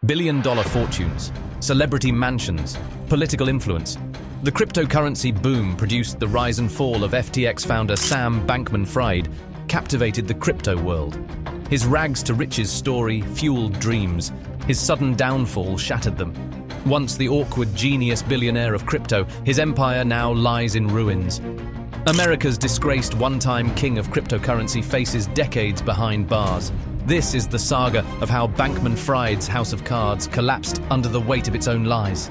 Billion-dollar fortunes, celebrity mansions, political influence. The cryptocurrency boom produced the rise and fall of FTX founder Sam Bankman-Fried, captivated the crypto world. His rags-to-riches story fueled dreams. His sudden downfall shattered them. Once the awkward genius billionaire of crypto, his empire now lies in ruins. America's disgraced one-time king of cryptocurrency faces decades behind bars. This is the saga of how Bankman-Fried's house of cards collapsed under the weight of its own lies,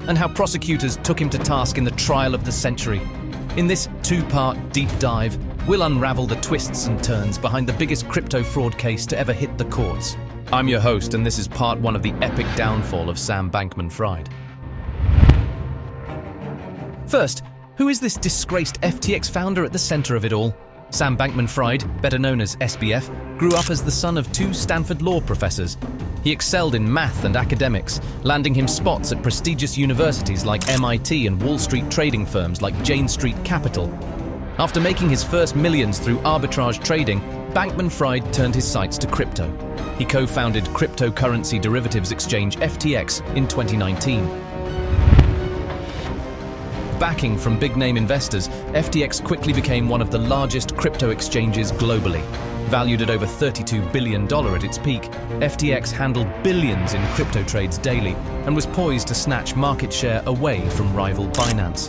and how prosecutors took him to task in the trial of the century. In this two-part deep dive, we'll unravel the twists and turns behind the biggest crypto fraud case to ever hit the courts. I'm your host, and this is part one of the epic downfall of Sam Bankman-Fried. First, who is this disgraced FTX founder at the center of it all? Sam Bankman-Fried, better known as SBF, grew up as the son of two Stanford law professors. He excelled in math and academics, landing him spots at prestigious universities like MIT and Wall Street trading firms like Jane Street Capital. After making his first millions through arbitrage trading, Bankman-Fried turned his sights to crypto. He co-founded cryptocurrency derivatives exchange FTX in 2019. Backing from big-name investors, FTX quickly became one of the largest crypto exchanges globally. Valued at over $32 billion at its peak, FTX handled billions in crypto trades daily and was poised to snatch market share away from rival Binance.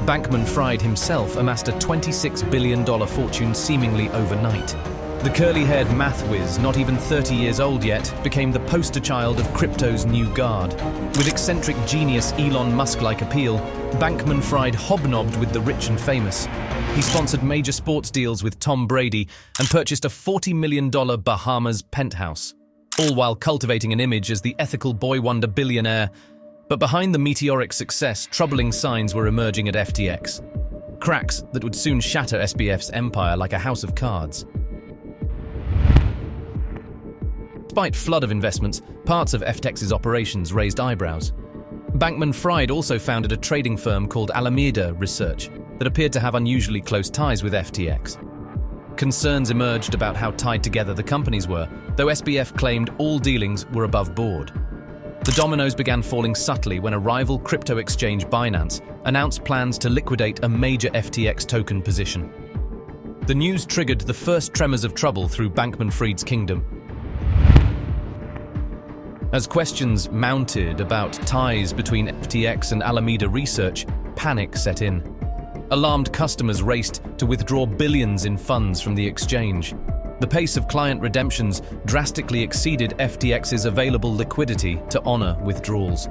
Bankman-Fried himself amassed a $26 billion fortune seemingly overnight. The curly-haired math whiz, not even 30 years old yet, became the poster child of crypto's new guard. With eccentric genius Elon Musk-like appeal, Bankman-Fried hobnobbed with the rich and famous. He sponsored major sports deals with Tom Brady and purchased a $40 million Bahamas penthouse, all while cultivating an image as the ethical boy wonder billionaire. But behind the meteoric success, troubling signs were emerging at FTX. Cracks that would soon shatter SBF's empire like a house of cards. Despite flood of investments, parts of FTX's operations raised eyebrows. Bankman-Fried also founded a trading firm called Alameda Research that appeared to have unusually close ties with FTX. Concerns emerged about how tied together the companies were, though SBF claimed all dealings were above board. The dominoes began falling subtly when a rival crypto exchange, Binance, announced plans to liquidate a major FTX token position. The news triggered the first tremors of trouble through Bankman-Fried's kingdom. As questions mounted about ties between FTX and Alameda Research, panic set in. Alarmed customers raced to withdraw billions in funds from the exchange. The pace of client redemptions drastically exceeded FTX's available liquidity to honor withdrawals.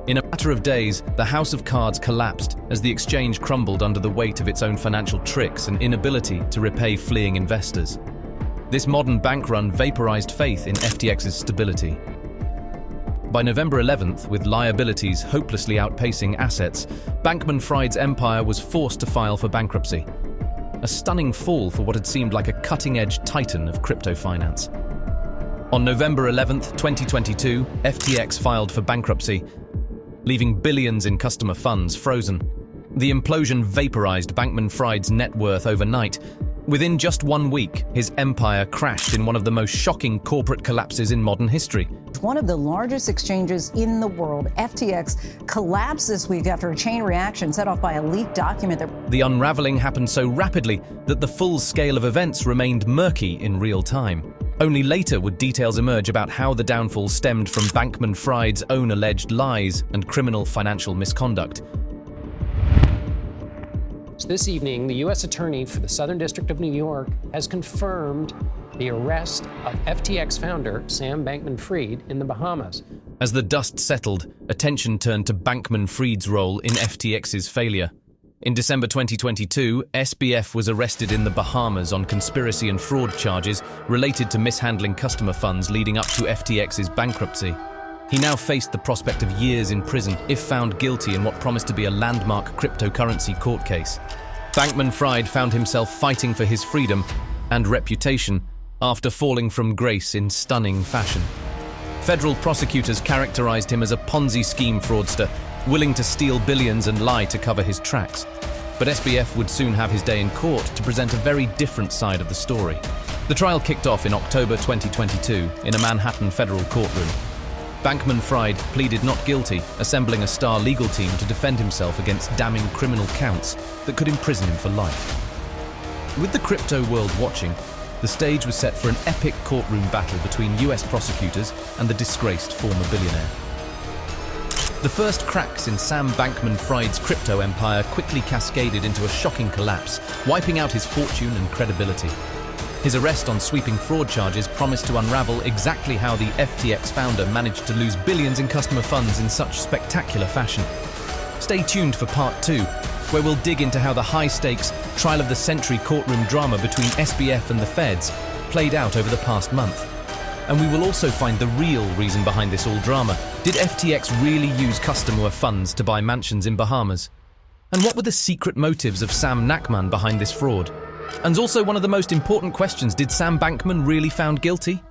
In a matter of days, the house of cards collapsed as the exchange crumbled under the weight of its own financial tricks and inability to repay fleeing investors. This modern bank run vaporized faith in FTX's stability. By November 11th, with liabilities hopelessly outpacing assets, Bankman-Fried's empire was forced to file for bankruptcy. A stunning fall for what had seemed like a cutting-edge titan of crypto finance. On November 11th, 2022, FTX filed for bankruptcy, leaving billions in customer funds frozen. The implosion vaporized Bankman-Fried's net worth overnight. Within just 1 week, his empire crashed in one of the most shocking corporate collapses in modern history. One of the largest exchanges in the world, FTX, collapsed this week after a chain reaction set off by a leaked document. The unraveling happened so rapidly that the full scale of events remained murky in real time. Only later would details emerge about how the downfall stemmed from Bankman-Fried's own alleged lies and criminal financial misconduct. This evening, the U.S. Attorney for the Southern District of New York has confirmed the arrest of FTX founder Sam Bankman-Fried in the Bahamas. As the dust settled, attention turned to Bankman-Fried's role in FTX's failure. In December 2022, SBF was arrested in the Bahamas on conspiracy and fraud charges related to mishandling customer funds leading up to FTX's bankruptcy. He now faced the prospect of years in prison if found guilty in what promised to be a landmark cryptocurrency court case. Bankman-Fried found himself fighting for his freedom and reputation after falling from grace in stunning fashion. Federal prosecutors characterized him as a Ponzi scheme fraudster, willing to steal billions and lie to cover his tracks. But SBF would soon have his day in court to present a very different side of the story. The trial kicked off in October 2022 in a Manhattan federal courtroom. Bankman-Fried pleaded not guilty, assembling a star legal team to defend himself against damning criminal counts that could imprison him for life. With the crypto world watching, the stage was set for an epic courtroom battle between US prosecutors and the disgraced former billionaire. The first cracks in Sam Bankman-Fried's crypto empire quickly cascaded into a shocking collapse, wiping out his fortune and credibility. His arrest on sweeping fraud charges promised to unravel exactly how the FTX founder managed to lose billions in customer funds in such spectacular fashion. Stay tuned for part 2, where we'll dig into how the high-stakes, trial-of-the-century courtroom drama between SBF and the feds played out over the past month. And we will also find the real reason behind this all drama. Did FTX really use customer funds to buy mansions in Bahamas? And what were the secret motives of Sam Bankman behind this fraud? And also one of the most important questions, did Sam Bankman really found guilty?